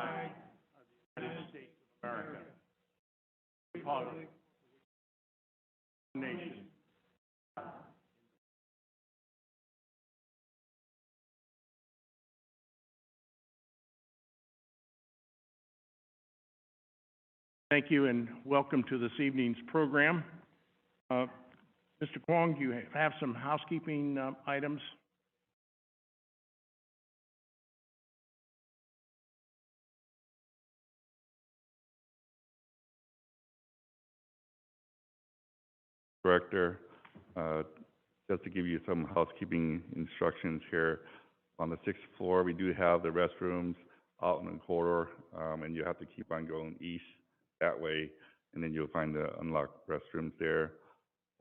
flag of the United States of America, republic, nation. Thank you and welcome to this evening's program. Mr. Kwong, you have some housekeeping items? Director, just to give you some housekeeping instructions here. On the 6th floor, we do have the restrooms out in the corridor, and you have to keep on going east that way, and then you'll find the unlocked restrooms there.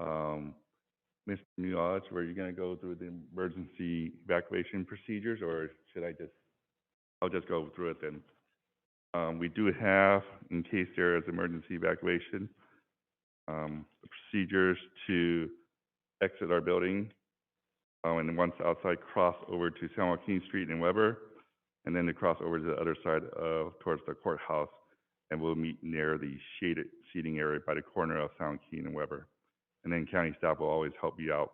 Mr. Muaj, were you going to go through the emergency evacuation procedures, or should I'll just go through it then. We do have, in case there is emergency evacuation, the procedures to exit our building, and then once outside, cross over to San Joaquin Street and Weber, and then to cross over to the other side towards the courthouse, and we'll meet near the shaded seating area by the corner of San Joaquin and Weber. And then county staff will always help you out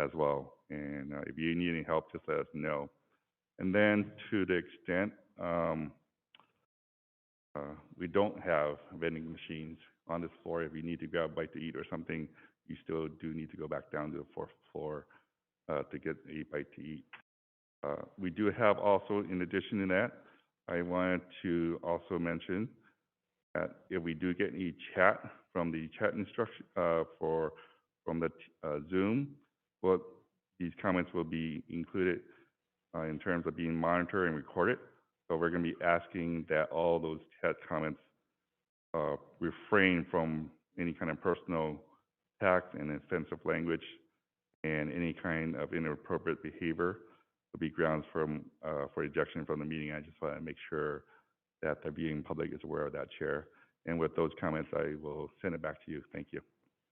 as well. And if you need any help, just let us know. And then to the extent we don't have vending machines on this floor, if you need to grab a bite to eat or something, you still do need to go back down to the 4th floor to get a bite to eat. We do have also, in addition to that, I wanted to also mention that if we do get any chat from the chat instruction from the Zoom, well, these comments will be included in terms of being monitored and recorded. So we're going to be asking that all those chat comments refrain from any kind of personal attacks and offensive language, and any kind of inappropriate behavior will be grounds for ejection from the meeting. I just want to make sure that the viewing public is aware of that, Chair. And with those comments, I will send it back to you. Thank you.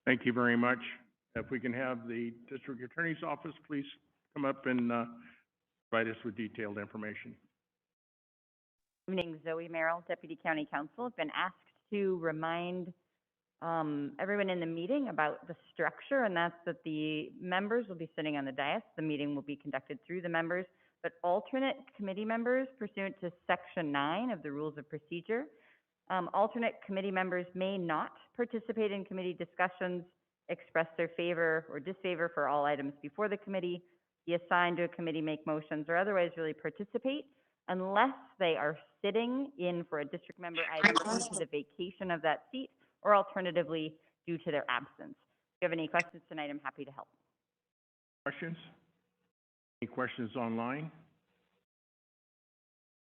Thank you very much. If we can have the District Attorney's Office, please come up and provide us with detailed information. Good evening, Zoe Merrill, Deputy County Counsel. I've been asked to remind everyone in the meeting about the structure, and that's that the members will be sitting on the dais. The meeting will be conducted through the members, but alternate committee members, pursuant to Section 9 of the Rules of Procedure, alternate committee members may not participate in committee discussions, express their favor or disfavor for all items before the committee, be assigned to a committee, make motions, or otherwise really participate unless they are sitting in for a district member either due to the vacation of that seat or alternatively due to their absence. If you have any questions tonight, I'm happy to help. Questions? Any questions online?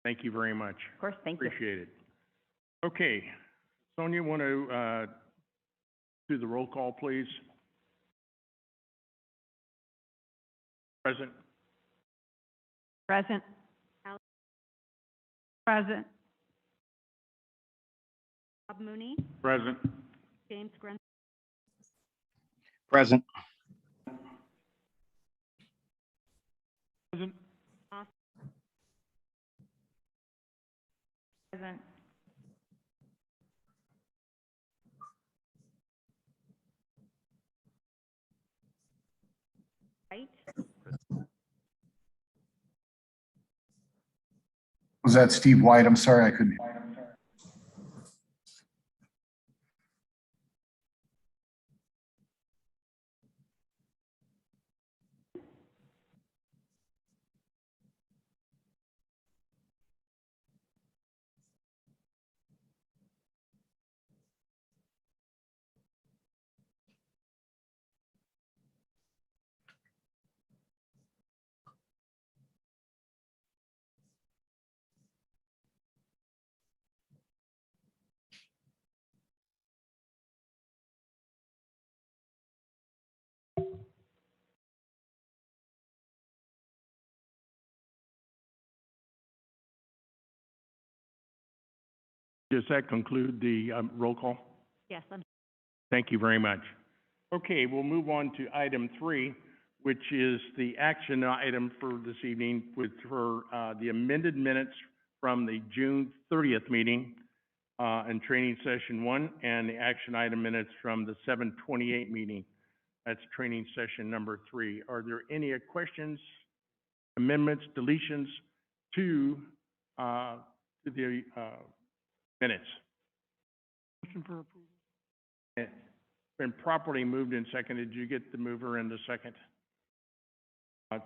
Thank you very much. Of course, thank you. Appreciate it. Okay, Sonia, want to do the roll call, please? Present. Present. Present. Bob Mooney, Present. James Gren, Present. Present. Present. White, Was that Steve White? I'm sorry, I couldn't. Does that conclude the roll call? yes, Thank you very much. Okay, we'll move on to item 3, which is the action item for this evening for the amended minutes from the June 30th meeting, and training session 1, and the action item minutes from the 7/28 meeting. That's training session number 3. Are there any questions, amendments, deletions to the minutes? Motion for approval. It's been properly moved and seconded. Did you get the mover and the second?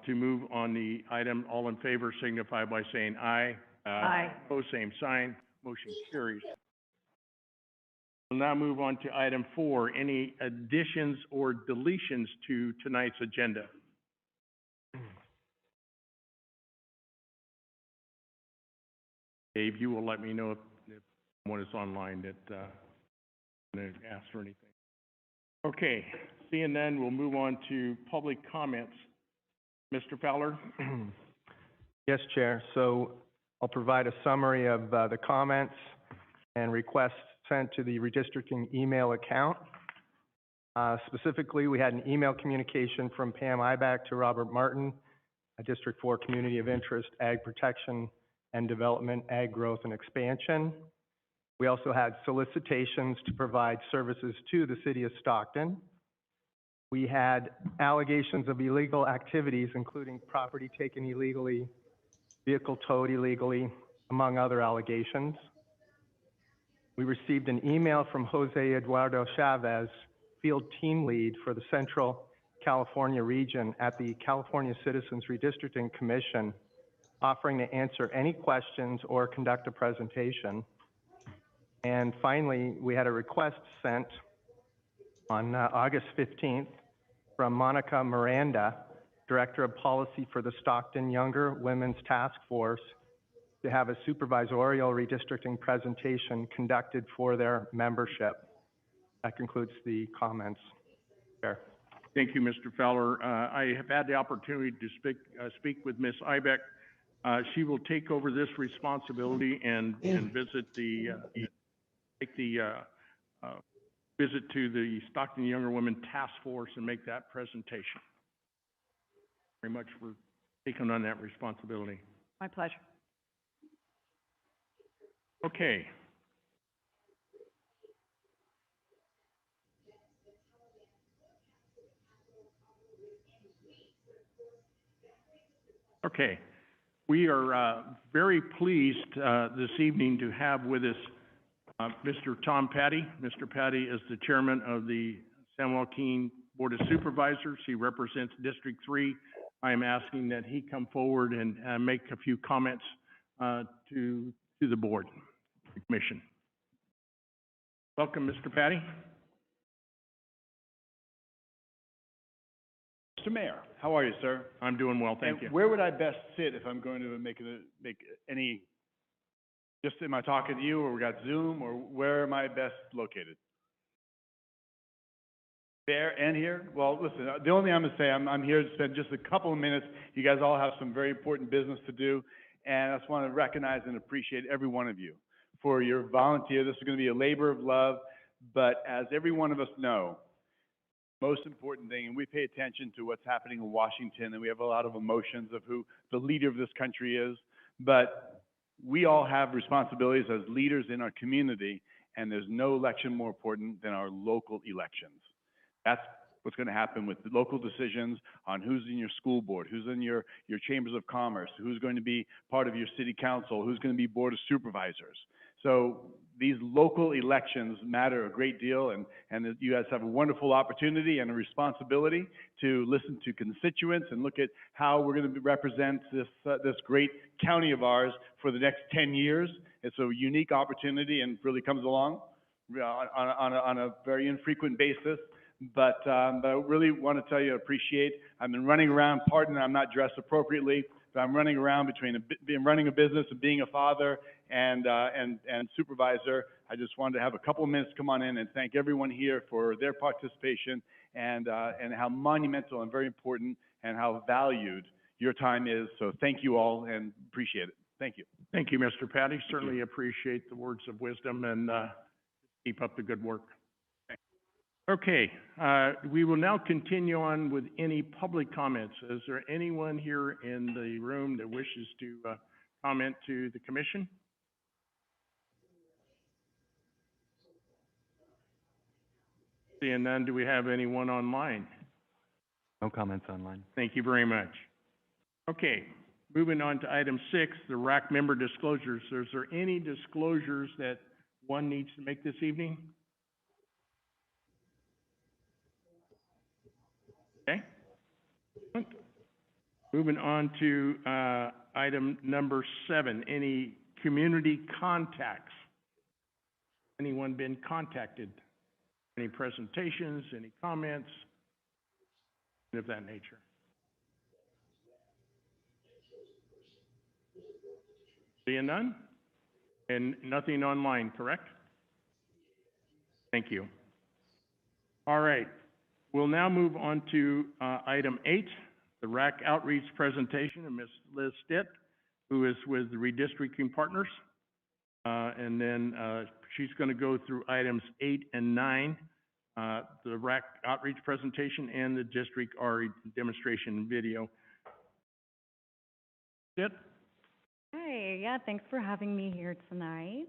To move on the item, all in favor signify by saying aye. Aye. Opposed, same sign. Motion carries. We'll now move on to item 4, any additions or deletions to tonight's agenda? Dave, you will let me know if someone is online that ask for anything. Okay, seeing none, we'll move on to public comments. Mr. Fowler? Yes, Chair. So I'll provide a summary of the comments and requests sent to the redistricting email account. Specifically, we had an email communication from Pam Iback to Robert Martin, a District 4 Community of Interest, Ag Protection and Development, Ag Growth and Expansion. We also had solicitations to provide services to the City of Stockton. We had allegations of illegal activities, including property taken illegally, vehicle towed illegally, among other allegations. We received an email from Jose Eduardo Chavez, field team lead for the Central California region at the California Citizens Redistricting Commission, offering to answer any questions or conduct a presentation. And finally, we had a request sent on August 15th from Monica Miranda, Director of Policy for the Stockton Younger Women's Task Force, to have a supervisorial redistricting presentation conducted for their membership. That concludes the comments. Chair. Thank you, Mr. Fowler. I have had the opportunity to speak with Ms. Ibeck. She will take over this responsibility and visit visit to the Stockton Younger Women Task Force and make that presentation. Very much for taking on that responsibility. My pleasure. Okay. Okay. We are very pleased this evening to have with us Mr. Tom Patty. Mr. Patty is the chairman of the San Joaquin Board of Supervisors. He represents District 3. I am asking that he come forward and make a few comments to the board, the commission. Welcome, Mr. Patty. Mr. Mayor, how are you, sir? I'm doing well, thank you. Where would I best sit if I'm going to make any, just am I talking to you, or we got Zoom, or where am I best located? There and here? Well, listen, the only thing I'm going to say, I'm here to spend just a couple of minutes. You guys all have some very important business to do, and I just want to recognize and appreciate every one of you for your volunteer. This is going to be a labor of love, but as every one of us know, most important thing, and we pay attention to what's happening in Washington, and we have a lot of emotions of who the leader of this country is, but we all have responsibilities as leaders in our community, and there's no election more important than our local elections. That's what's going to happen with the local decisions on who's in your school board, who's in your chambers of commerce, who's going to be part of your city council, who's going to be board of supervisors. So these local elections matter a great deal, and you guys have a wonderful opportunity and a responsibility to listen to constituents and look at how we're going to represent this great county of ours for the next 10 years. It's a unique opportunity and really comes along on a very infrequent basis. But I really want to tell you, I appreciate. I've been running around. Pardon, I'm not dressed appropriately, but I'm running around between running a business and being a father and supervisor. I just wanted to have a couple of minutes come on in and thank everyone here for their participation and how monumental and very important and how valued your time is. So thank you all and appreciate it. Thank you. Thank you, Mr. Patty. Certainly appreciate the words of wisdom and keep up the good work. Okay, we will now continue on with any public comments. Is there anyone here in the room that wishes to comment to the commission? Seeing none, do we have anyone online? No comments online. Thank you very much. Okay, moving on to item 6, the RAC member disclosures. Is there any disclosures that one needs to make this evening? Okay. Moving on to item number 7, any community contacts? Anyone been contacted? Any presentations, any comments of that nature? Seeing none? And nothing online, correct? Thank you. All right, we'll now move on to item 8, the RAC outreach presentation of Ms. Liz Stitt, who is with the Redistricting Partners. And then she's going to go through items 8 and 9, the RAC outreach presentation and the district RE demonstration video. Stitt? Hi, yeah, thanks for having me here tonight.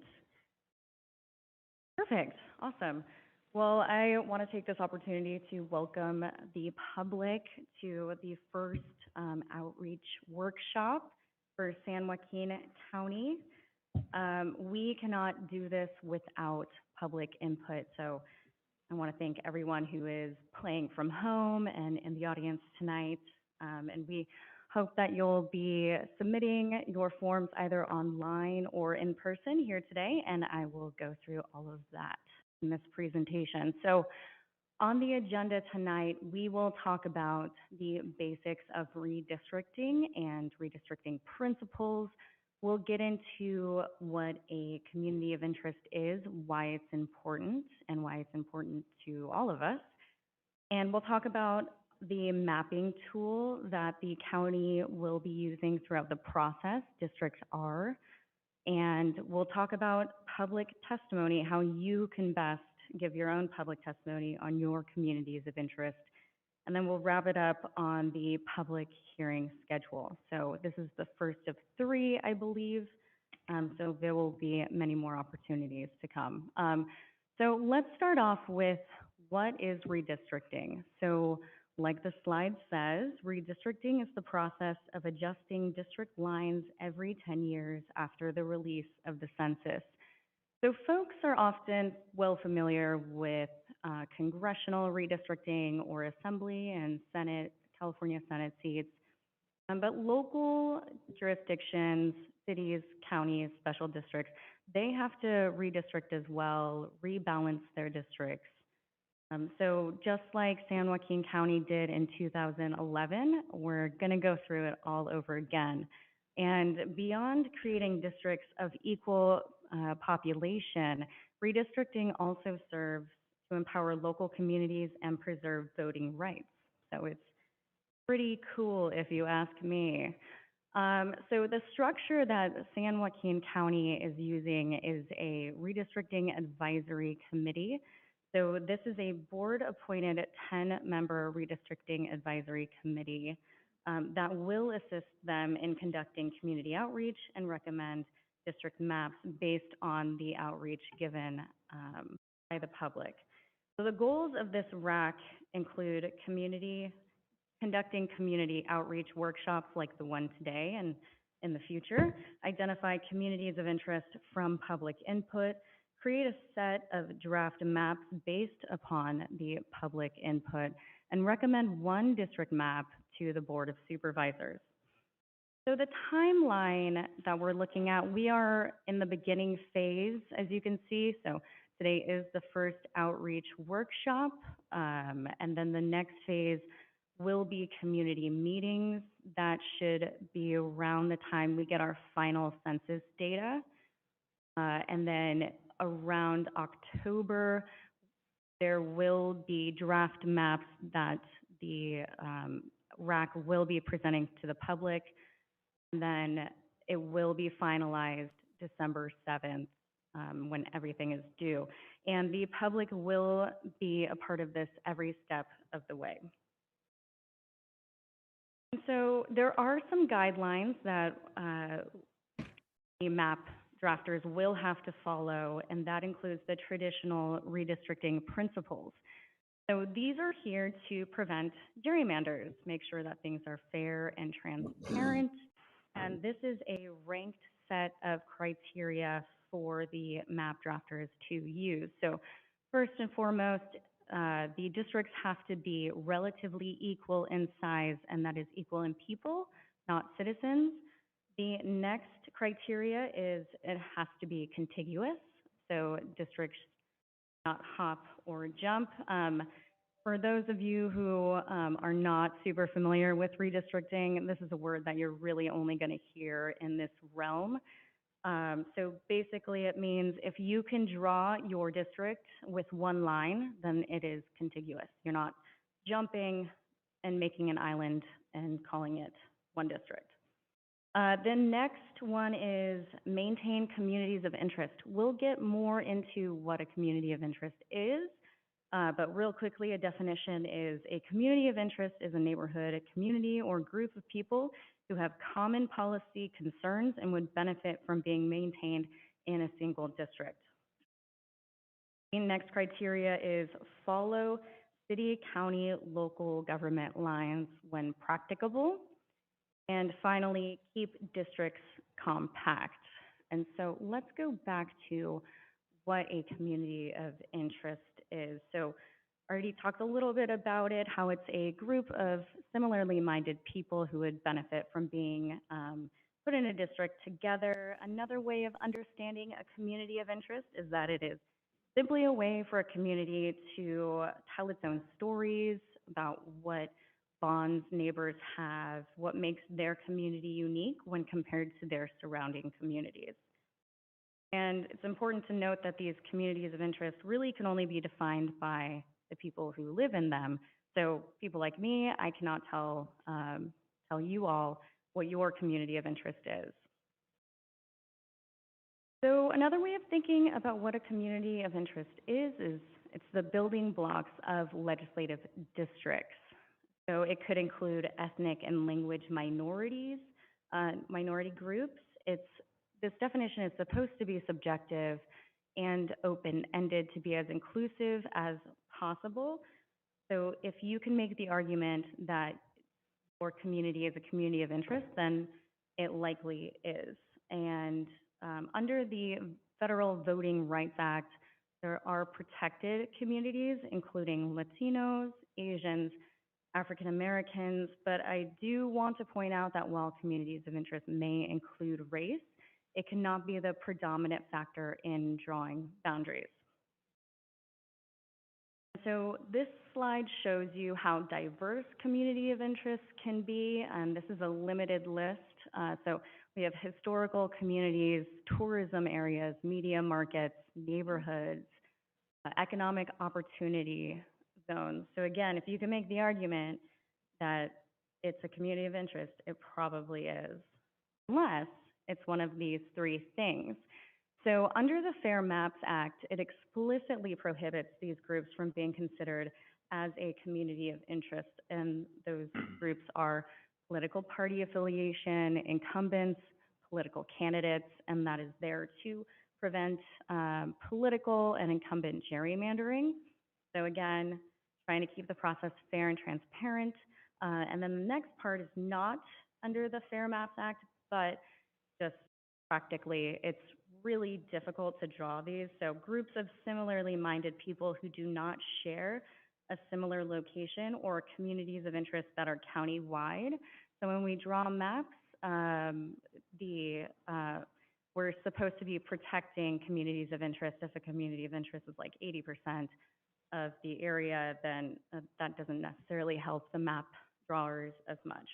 Perfect, awesome. Well, I want to take this opportunity to welcome the public to the first outreach workshop for San Joaquin County. We cannot do this without public input, so I want to thank everyone who is playing from home and in the audience tonight. And we hope that you'll be submitting your forms either online or in person here today, and I will go through all of that in this presentation. So on the agenda tonight, we will talk about the basics of redistricting and redistricting principles. We'll get into what a community of interest is, why it's important, and why it's important to all of us. And we'll talk about the mapping tool that the county will be using throughout the process, District R. And we'll talk about public testimony, how you can best give your own public testimony on your communities of interest. And then we'll wrap it up on the public hearing schedule. So this is the first of 3, I believe. So there will be many more opportunities to come. So let's start off with what is redistricting. So like the slide says, redistricting is the process of adjusting district lines every 10 years after the release of the census. So folks are often well familiar with congressional redistricting or assembly and Senate, California Senate seats. But local jurisdictions, cities, counties, special districts, they have to redistrict as well, rebalance their districts. So just like San Joaquin County did in 2011, we're going to go through it all over again. And beyond creating districts of equal population, redistricting also serves to empower local communities and preserve voting rights. So it's pretty cool if you ask me. So the structure that San Joaquin County is using is a redistricting advisory committee. So this is a board-appointed 10-member redistricting advisory committee that will assist them in conducting community outreach and recommend district maps based on the outreach given by the public. So the goals of this RAC include conducting community outreach workshops like the one today and in the future, identify communities of interest from public input, create a set of draft maps based upon the public input, and recommend one district map to the Board of Supervisors. So the timeline that we're looking at, we are in the beginning phase, as you can see. So today is the first outreach workshop, and then the next phase will be community meetings. That should be around the time we get our final census data. And then around October, there will be draft maps that the RAC will be presenting to the public. And then it will be finalized December 7th when everything is due. And the public will be a part of this every step of the way. And so there are some guidelines that the map drafters will have to follow, and that includes the traditional redistricting principles. So these are here to prevent gerrymanders, make sure that things are fair and transparent. And this is a ranked set of criteria for the map drafters to use. So first and foremost, the districts have to be relatively equal in size, and that is equal in people, not citizens. The next criteria is it has to be contiguous, so districts not hop or jump. For those of you who are not super familiar with redistricting, this is a word that you're really only going to hear in this realm. So basically it means if you can draw your district with one line, then it is contiguous. You're not jumping and making an island and calling it one district. The next one is maintain communities of interest. We'll get more into what a community of interest is, but real quickly, a definition is a community of interest is a neighborhood, a community or group of people who have common policy concerns and would benefit from being maintained in a single district. The next criteria is follow city, county, local government lines when practicable. And finally, keep districts compact. And so let's go back to what a community of interest is. So I already talked a little bit about it, how it's a group of similarly minded people who would benefit from being put in a district together. Another way of understanding a community of interest is that it is simply a way for a community to tell its own stories about what bonds neighbors have, what makes their community unique when compared to their surrounding communities. And it's important to note that these communities of interest really can only be defined by the people who live in them. So people like me, I cannot tell you all what your community of interest is. So another way of thinking about what a community of interest is it's the building blocks of legislative districts. So it could include ethnic and language minorities, minority groups. This definition is supposed to be subjective and open-ended to be as inclusive as possible. So if you can make the argument that your community is a community of interest, then it likely is. And under the Federal Voting Rights Act, there are protected communities, including Latinos, Asians, African Americans, but I do want to point out that while communities of interest may include race, it cannot be the predominant factor in drawing boundaries. So this slide shows you how diverse community of interest can be, and this is a limited list. So we have historical communities, tourism areas, media markets, neighborhoods, economic opportunity zones. So again, if you can make the argument that it's a community of interest, it probably is, unless it's one of these three things. So under the Fair Maps Act, it explicitly prohibits these groups from being considered as a community of interest, and those groups are political party affiliation, incumbents, political candidates, and that is there to prevent political and incumbent gerrymandering. So again, trying to keep the process fair and transparent. And then the next part is not under the Fair Maps Act, but just practically, it's really difficult to draw these. So groups of similarly minded people who do not share a similar location or communities of interest that are county-wide. So when we draw maps, we're supposed to be protecting communities of interest. If a community of interest is like 80% of the area, then that doesn't necessarily help the map drawers as much.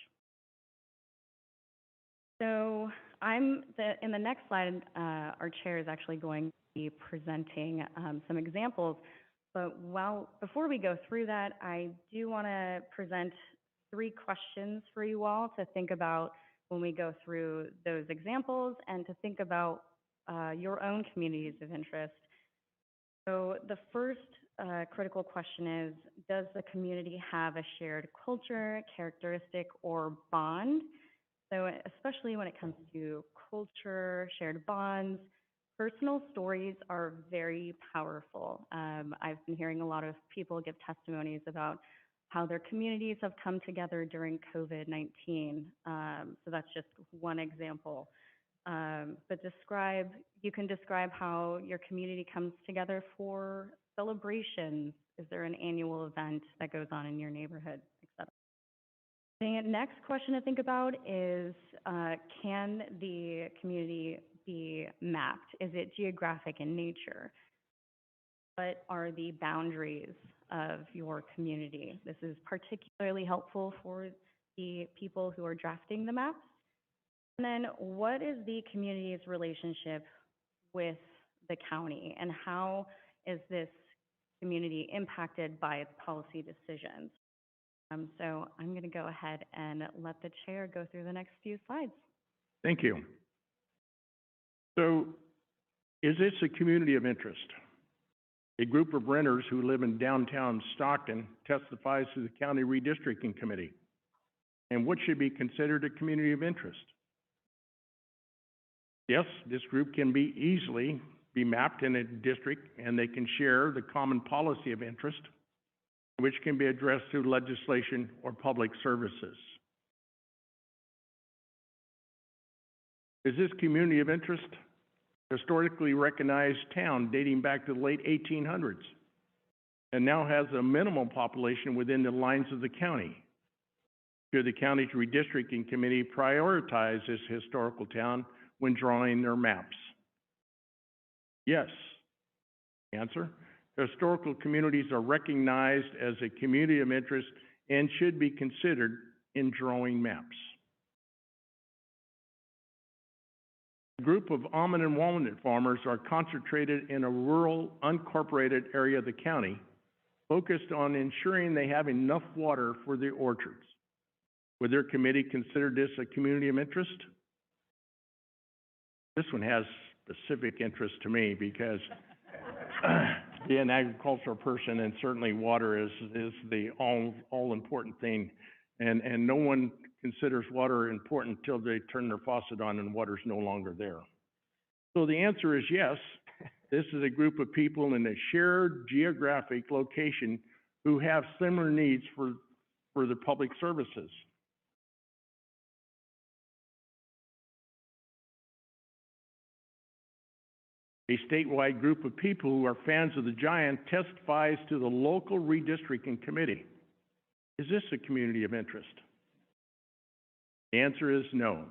So in the next slide, our chair is actually going to be presenting some examples. But before we go through that, I do want to present 3 questions for you all to think about when we go through those examples and to think about your own communities of interest. So the first critical question is, does the community have a shared culture, characteristic, or bond? So especially when it comes to culture, shared bonds, personal stories are very powerful. I've been hearing a lot of people give testimonies about how their communities have come together during COVID-19. So that's just one example. But you can describe how your community comes together for celebrations. Is there an annual event that goes on in your neighborhood, et cetera? The next question to think about is, can the community be mapped? Is it geographic in nature? What are the boundaries of your community? This is particularly helpful for the people who are drafting the maps. And then what is the community's relationship with the county, and how is this community impacted by its policy decisions? So I'm going to go ahead and let the chair go through the next few slides. Thank you. So, is this a community of interest? A group of renters who live in downtown Stockton testifies to the county redistricting committee. And what should be considered a community of interest? Yes, this group can easily be mapped in a district, and they can share the common policy of interest, which can be addressed through legislation or public services. Is this community of interest? Historically recognized town dating back to the late 1800s, and now has a minimal population within the lines of the county. Should the county's redistricting committee prioritize this historical town when drawing their maps? Yes. Answer: historical communities are recognized as a community of interest and should be considered in drawing maps. A group of almond and walnut farmers are concentrated in a rural, unincorporated area of the county, focused on ensuring they have enough water for their orchards. Would their committee consider this a community of interest? This one has specific interest to me because being an agricultural person, and certainly water is the all important thing, and no one considers water important until they turn their faucet on and water's no longer there. So the answer is yes. This is a group of people in a shared geographic location who have similar needs for the public services. A statewide group of people who are fans of the Giant testifies to the local redistricting committee. Is this a community of interest? The answer is no.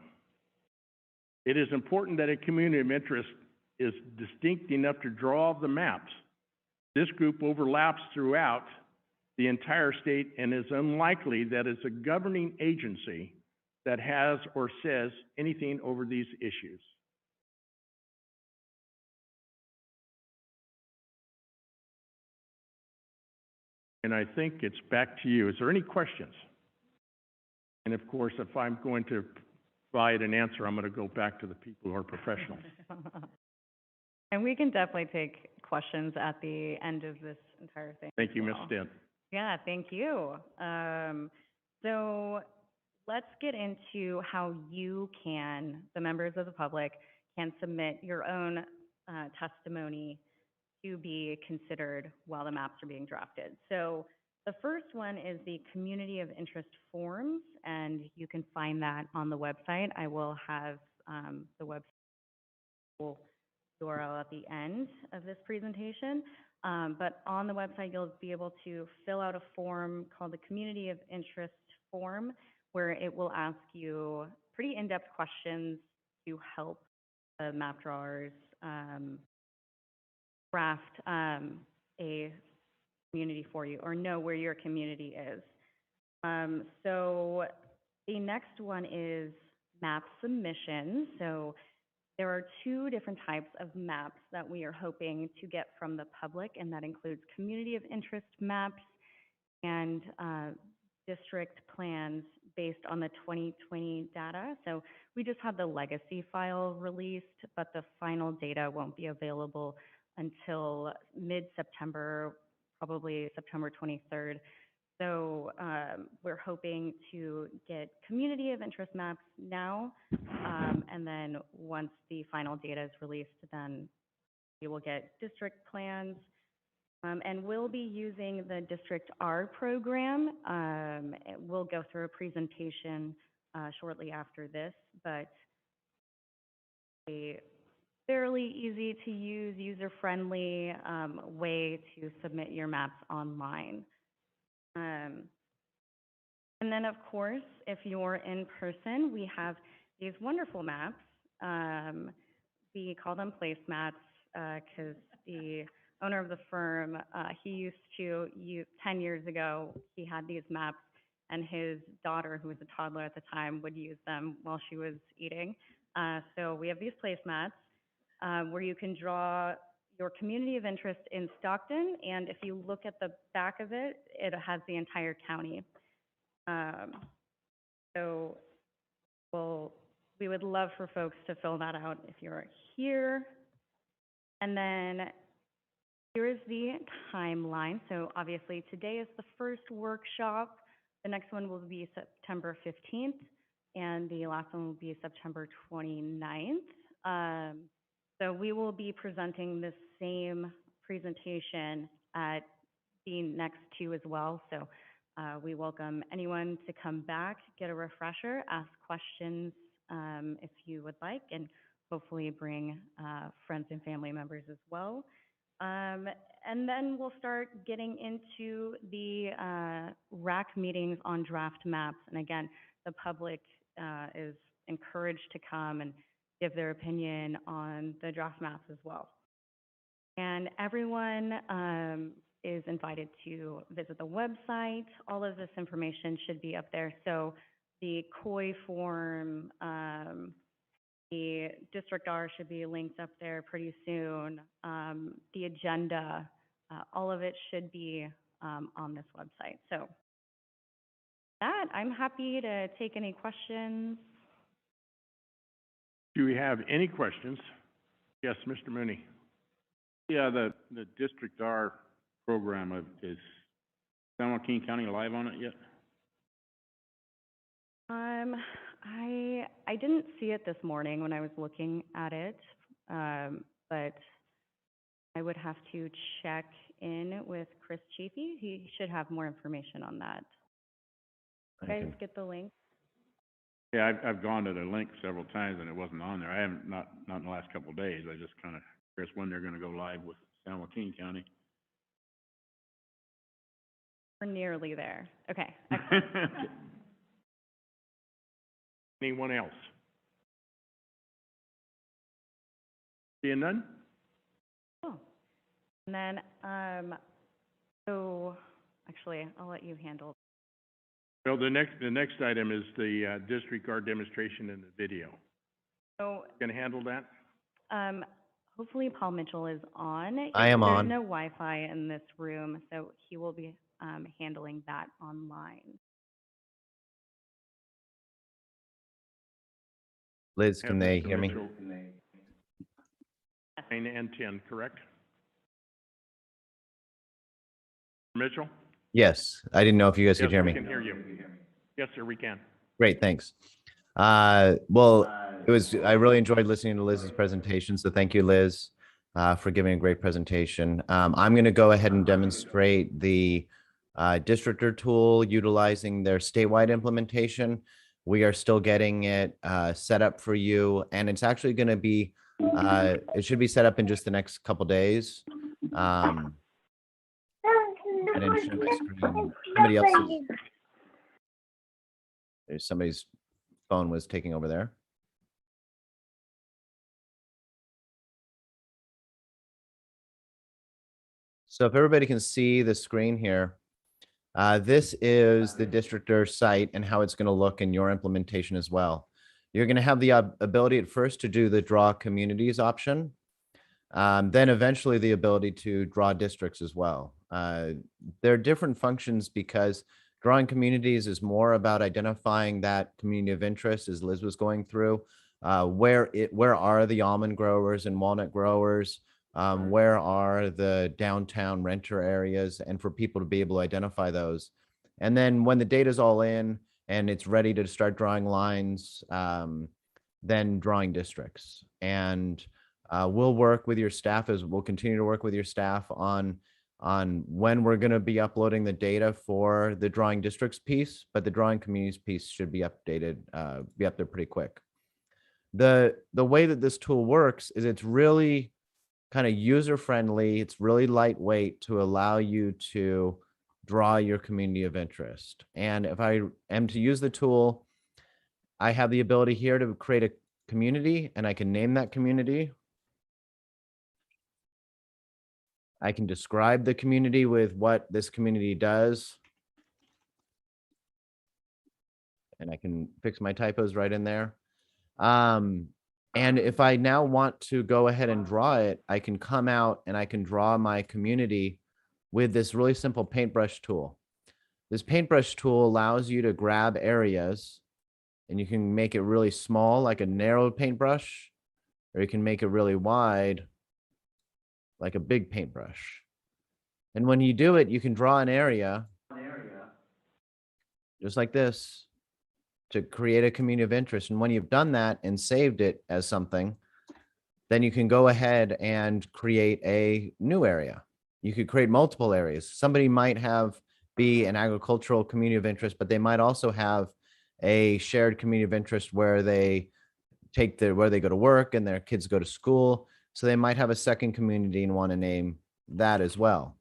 It is important that a community of interest is distinct enough to draw the maps. This group overlaps throughout the entire state and is unlikely that it's a governing agency that has or says anything over these issues. And I think it's back to you. Is there any questions? And of course, if I'm going to provide an answer, I'm going to go back to the people who are professionals. And we can definitely take questions at the end of this entire thing. Thank you, as Ms. well. Stint. Yeah, thank you. So let's get into how you can, the members of the public, can submit your own testimony to be considered while the maps are being drafted. So the first one is the Community of Interest forms, and you can find that on the website. I will have the website URL at the end of this presentation. But on the website, you'll be able to fill out a form called the Community of Interest form, where it will ask you pretty in-depth questions to help the map drawers draft a community for you, or know where your community is. So the next one is map submission. So there are two different types of maps that we are hoping to get from the public, and that includes community of interest maps and district plans based on the 2020 data. So we just had the legacy file released, but the final data won't be available until mid-September, probably September 23rd. So we're hoping to get community of interest maps now, and then once the final data is released, then we will get district plans. And we'll be using the District R program. We'll go through a presentation shortly after this, but a fairly easy to use, user-friendly way to submit your maps online. And then, of course, if you're in person, we have these wonderful maps. We call them placemats because the owner of the firm, he used to use, 10 years ago, he had these maps, and his daughter, who was a toddler at the time, would use them while she was eating. So we have these placemats where you can draw your community of interest in Stockton, and if you look at the back of it, it has the entire county. So we would love for folks to fill that out if you're here. And then here is the timeline. So obviously today is the first workshop. The next one will be September 15th, and the last one will be September 29th. So we will be presenting the same presentation at the next two as well. So we welcome anyone to come back, get a refresher, ask questions if you would like, and hopefully bring friends and family members as well. And then we'll start getting into the RAC meetings on draft maps. And again, the public is encouraged to come and give their opinion on the draft maps as well. And everyone is invited to visit the website. All of this information should be up there. So the COI form, the District R should be linked up there pretty soon. The agenda, all of it should be on this website. So that, I'm happy to take any questions. Do we have any questions? Yes, Mr. Mooney. Yeah, the District R program is San Joaquin County live on it yet? I didn't see it this morning when I was looking at it, but I would have to check in with Chris Chiefy. He should have more information on that. You guys get the link? Yeah, I've gone to the link several times and it wasn't on there. I haven't, not in the last couple of days. I just kind of curious when they're going to go live with San Joaquin County. We're nearly there. Okay, excellent. Anyone else? Seeing none? Oh. And then, so actually, I'll let you handle. Well, the next item is the District R demonstration in the video. So, Going to handle that? hopefully Paul Mitchell is on. I am on. There's no Wi-Fi in this room, so he will be handling that online. Liz, Have can they Mr. hear me? Mitchell. 9 and 10, correct? Mitchell? Yes, I didn't know if you guys could hear Yes, me. we can hear you. Yes, sir, we can. Great, thanks. Well, I really enjoyed listening to Liz's presentation, so thank you, Liz, for giving a great presentation. I'm going to go ahead and demonstrate the Districtor tool utilizing their statewide implementation. We are still getting it set up for you, and it's actually going to be, it should be set up in just the next couple days. And then share my screen. Somebody else's. There's somebody's phone was taking over there. So if everybody can see the screen here, this is the Districtor site and how it's going to look in your implementation as well. You're going to have the ability at first to do the draw communities option, then eventually the ability to draw districts as well. There are different functions because drawing communities is more about identifying that community of interest, as Liz was going through. Where are the almond growers and walnut growers? Where are the downtown renter areas? And for people to be able to identify those. And then when the data's all in and it's ready to start drawing lines, then drawing districts. And we'll work with your staff we'll continue to work with your staff on when we're going to be uploading the data for the drawing districts piece, but the drawing communities piece should be updated, be up there pretty quick. The way that this tool works is it's really kind of user friendly. It's really lightweight to allow you to draw your community of interest. And if I am to use the tool, I have the ability here to create a community, and I can name that community. I can describe the community with what this community does. And I can fix my typos right in there. And if I now want to go ahead and draw it, I can come out and I can draw my community with this really simple paintbrush tool. This paintbrush tool allows you to grab areas and you can make it really small, like a narrow paintbrush, or you can make it really wide, like a big paintbrush. And when you do it, you can draw an area just like this to create a community of interest. And when you've done that and saved it as something, then you can go ahead and create a new area. You could create multiple areas. Somebody might be an agricultural community of interest, but they might also have a shared community of interest where they where they go to work and their kids go to school. So they might have a second community and want to name that as well.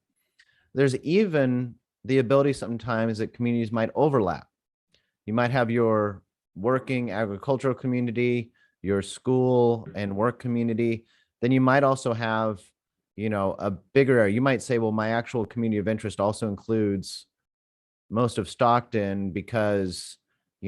There's even the ability sometimes that communities might overlap. You might have your working agricultural community, your school and work community. Then you might also have, a bigger area. You might say, well, my actual community of interest also includes most of Stockton because,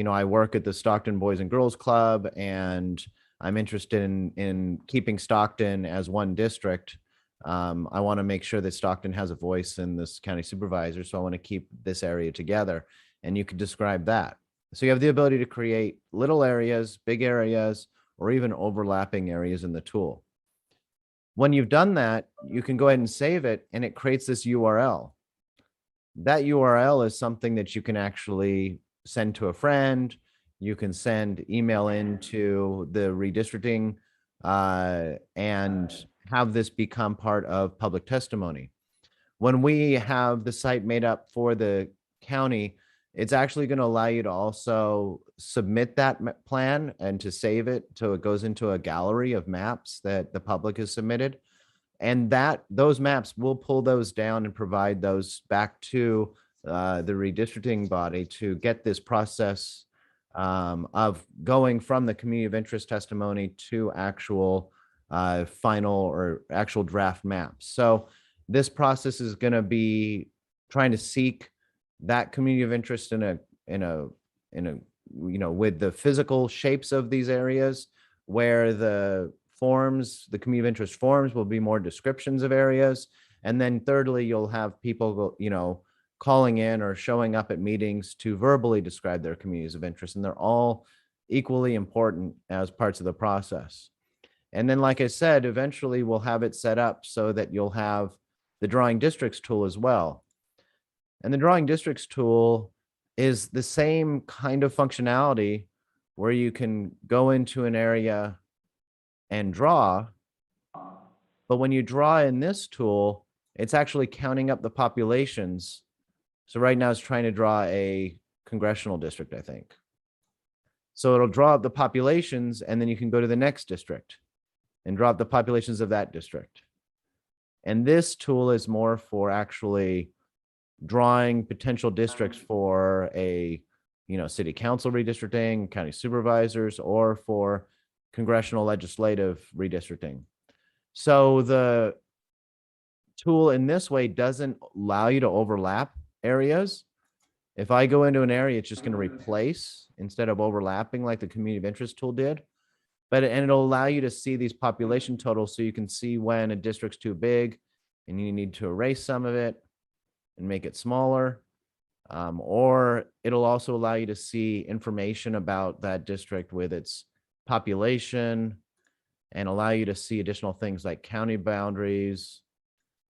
I work at the Stockton Boys and Girls Club and I'm interested in keeping Stockton as one district. I want to make sure that Stockton has a voice in this county supervisor. So I want to keep this area together. And you could describe that. So you have the ability to create little areas, big areas, or even overlapping areas in the tool. When you've done that, you can go ahead and save it, and it creates this URL. That URL is something that you can actually send to a friend. You can send email into the redistricting and have this become part of public testimony. When we have the site made up for the county, it's actually going to allow you to also submit that plan and to save it so it goes into a gallery of maps that the public has submitted. And those maps, we'll pull those down and provide those back to the redistricting body to get this process of going from the community of interest testimony to actual final or actual draft maps. So this process is going to be trying to seek that community of interest in a with the physical shapes of these areas, where the community of interest forms will be more descriptions of areas. And then thirdly, you'll have people calling in or showing up at meetings to verbally describe their communities of interest. And they're all equally important as parts of the process. And then, like I said, eventually we'll have it set up so that you'll have the drawing districts tool as well. And the drawing districts tool is the same kind of functionality where you can go into an area and draw. But when you draw in this tool, it's actually counting up the populations. So right now it's trying to draw a congressional district, I think. So it'll draw up the populations, and then you can go to the next district and draw up the populations of that district. And this tool is more for actually drawing potential districts for a, city council redistricting, county supervisors, or for congressional legislative redistricting. So the tool in this way doesn't allow you to overlap areas. If I go into an area, it's just going to replace instead of overlapping like the community of interest tool did. And it'll allow you to see these population totals so you can see when a district's too big and you need to erase some of it and make it smaller. Or it'll also allow you to see information about that district with its population and allow you to see additional things like county boundaries.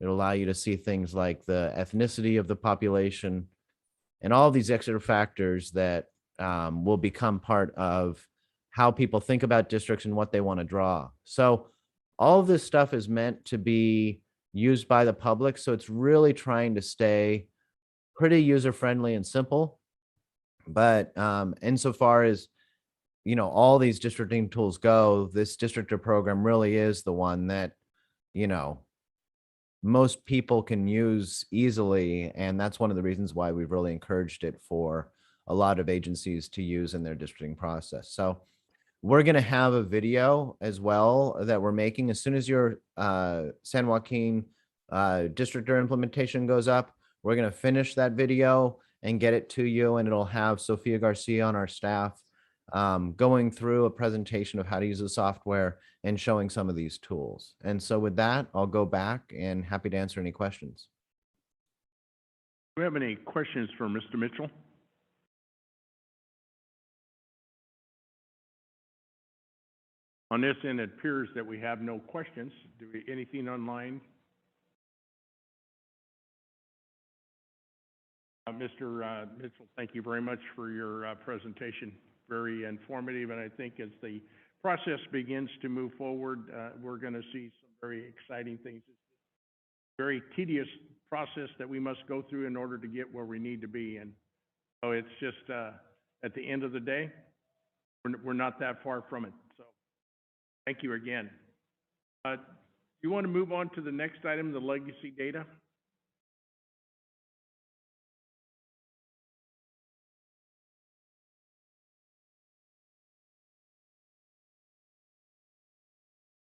It'll allow you to see things like the ethnicity of the population. and all these extra factors that will become part of how people think about districts and what they want to draw. So all of this stuff is meant to be used by the public. So it's really trying to stay pretty user-friendly and simple. But insofar as, you know, all these districting tools go, this districtor program really is the one that, you know, most people can use easily. And that's one of the reasons why we've really encouraged it for a lot of agencies to use in their districting process. So we're going to have a video as well that we're making as soon as your San Joaquin districtor implementation goes up. We're going to finish that video and get it to you, and it'll have Sophia Garcia on our staff going through a presentation of how to use the software and showing some of these tools. And so with that, I'll go back and happy to answer any questions. Do we have any questions for Mr. Mitchell? On this end, it appears that we have no questions. Do we, anything online? Mr. Mitchell, thank you very much for your presentation. Very informative, and I think as the process begins to move forward, we're going to see some very exciting things. It's a very tedious process that we must go through in order to get where we need to be, and so it's just at the end of the day, we're not that far from it. So thank you again. You want to move on to the next item, the legacy data?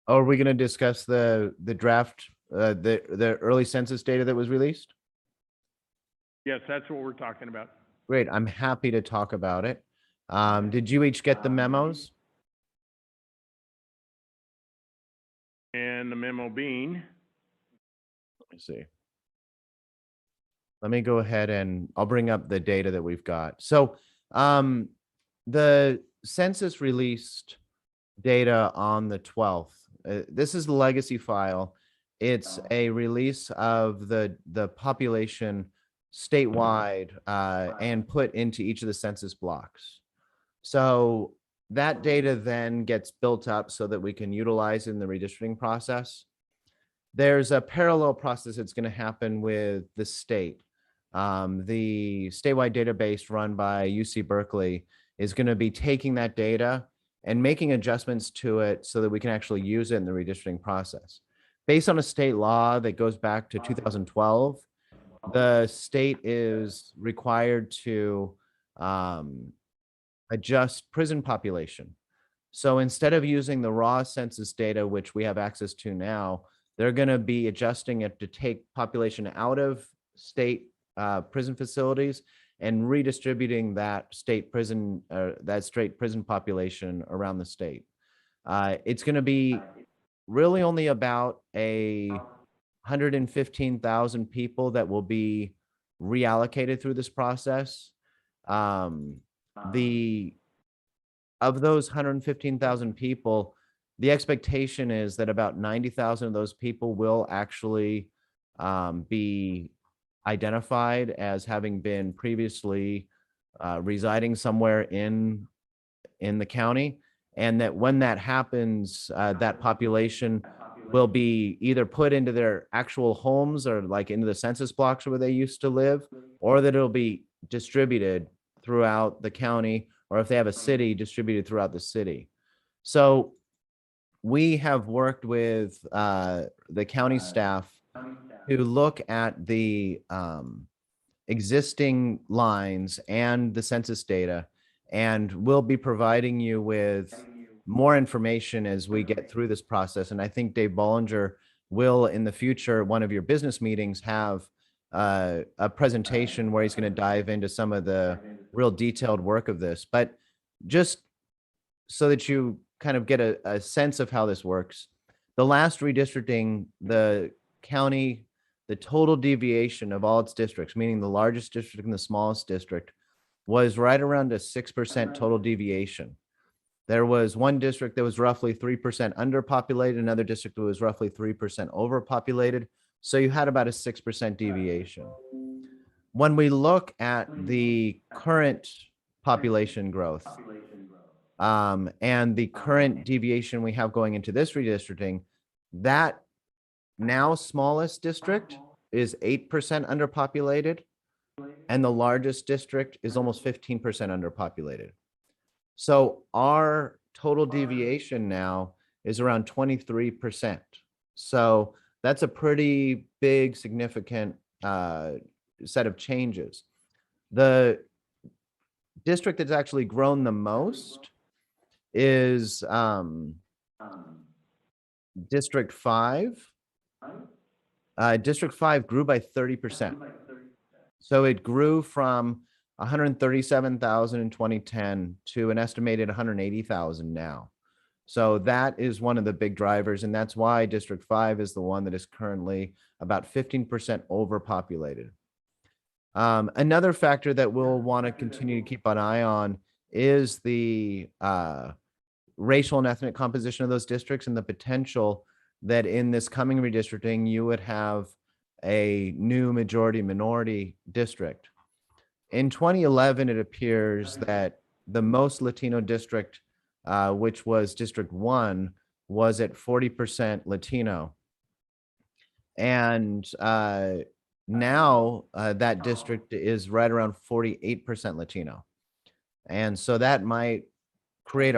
Oh, are we going to discuss the draft, the early census data that was released? Yes, that's what we're talking about. Great. I'm happy to talk about it. Did you each get the memos? And the memo being, Let me see. Let me go ahead and I'll bring up the data that we've got. So the census released data on the 12th. This is the legacy file. It's a release of the population statewide and put into each of the census blocks. So that data then gets built up so that we can utilize in the redistricting process. There's a parallel process that's going to happen with the state. The statewide database run by UC Berkeley is going to be taking that data and making adjustments to it so that we can actually use it in the redistricting process. Based on a state law that goes back to 2012, the state is required to adjust prison population. So instead of using the raw census data, which we have access to now, they're going to be adjusting it to take population out of state prison facilities and redistributing that state prison population around the state. It's going to be really only about 115,000 people that will be reallocated through this process. Of those 115,000 people, the expectation is that about 90,000 of those people will actually be identified as having been previously residing somewhere in the county, and that when that happens, that population will be either put into their actual homes or like into the census blocks where they used to live, or that it'll be distributed throughout the county, or if they have a city, distributed throughout the city. So we have worked with the county staff to look at the existing lines and the census data, and we'll be providing you with more information as we get through this process. And I think Dave Bollinger will, in the future, one of your business meetings, have a presentation where he's going to dive into some of the real detailed work of this. But just so that you kind of get a sense of how this works, the last redistricting, the county, the total deviation of all its districts, meaning the largest district and the smallest district, was right around a 6% total deviation. There was one district that was roughly 3% underpopulated, another district that was roughly 3% overpopulated. So you had about a 6% deviation. when we look at the current population growth, and the current deviation we have going into this redistricting, that now smallest district is 8% underpopulated, and the largest district is almost 15% underpopulated. So our total deviation now is around 23%. So that's a pretty big, significant set of changes. The district that's actually grown the most is District 5. District 5 grew by 30%. So it grew from 137,000 in 2010 to an estimated 180,000 now. So that is one of the big drivers, and that's why District 5 is the one that is currently about 15% overpopulated. Another factor that we'll want to continue to keep an eye on is the racial and ethnic composition of those districts, and the potential that in this coming redistricting, you would have a new majority minority district. In 2011, it appears that the most Latino district, which was District 1, was at 40% Latino. And now that district is right around 48% Latino. And so that might create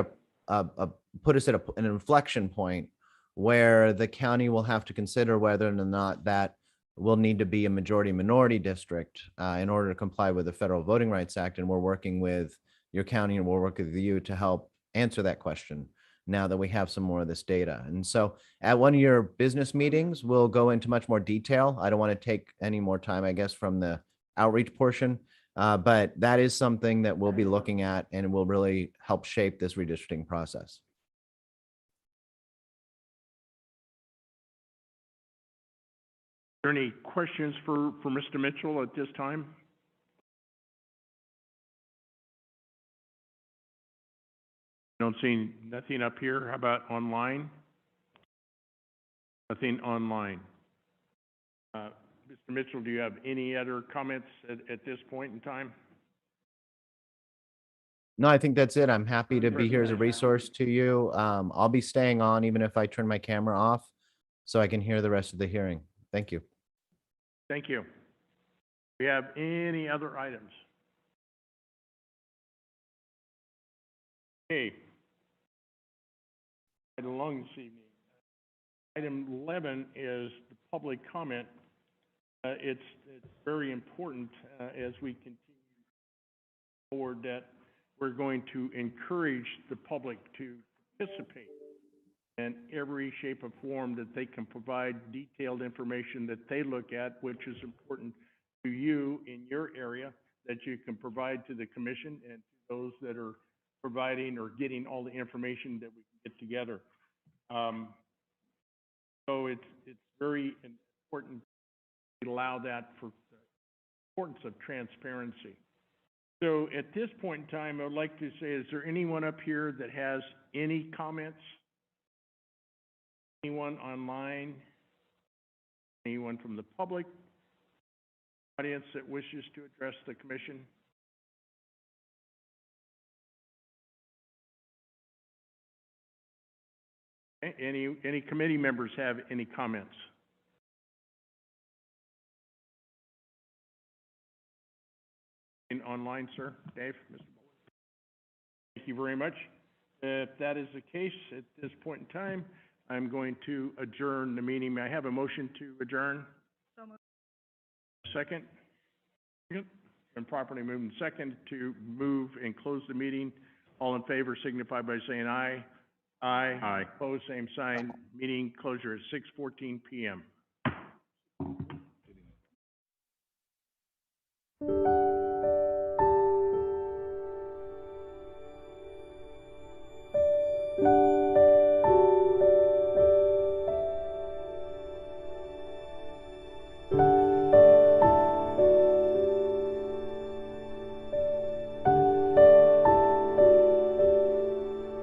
put us at an inflection point where the county will have to consider whether or not that will need to be a majority minority district in order to comply with the Federal Voting Rights Act. And we're working with your county, and we'll work with you to help answer that question now that we have some more of this data. And so at one of your business meetings, we'll go into much more detail. I don't want to take any more time, I guess, from the outreach portion, but that is something that we'll be looking at and will really help shape this redistricting process. Are there any questions for Mr. Mitchell at this time? Don't see nothing up here. How about online? Nothing online. Mr. Mitchell, do you have any other comments at this point in time? No, I think that's it. I'm happy to be here as a resource to you. I'll be staying on even if I turn my camera off so I can hear the rest of the hearing. Thank you. Thank you. Do we have any other items? Okay. Right along this evening. Item 11 is the public comment. It's very important as we continue forward that we're going to encourage the public to participate in every shape or form that they can provide detailed information that they look at, which is important to you in your area, that you can provide to the commission and to those that are providing or getting all the information that we can get together. So it's very important to allow that for the importance of transparency. So at this point in time, I would like to say, is there anyone up here that has any comments? Anyone online? Anyone from the public audience that wishes to address the commission? Any committee members have any comments? Online, sir? Dave? Mr. Thank you very much. If that is the case, at this point in time, I'm going to adjourn the meeting. May I have a motion to adjourn? So moved. Second? Been properly moved and second to move and close the meeting. All in favor signify by saying aye. Aye. Aye. Opposed, same sign. Meeting closure at 6:14 p.m.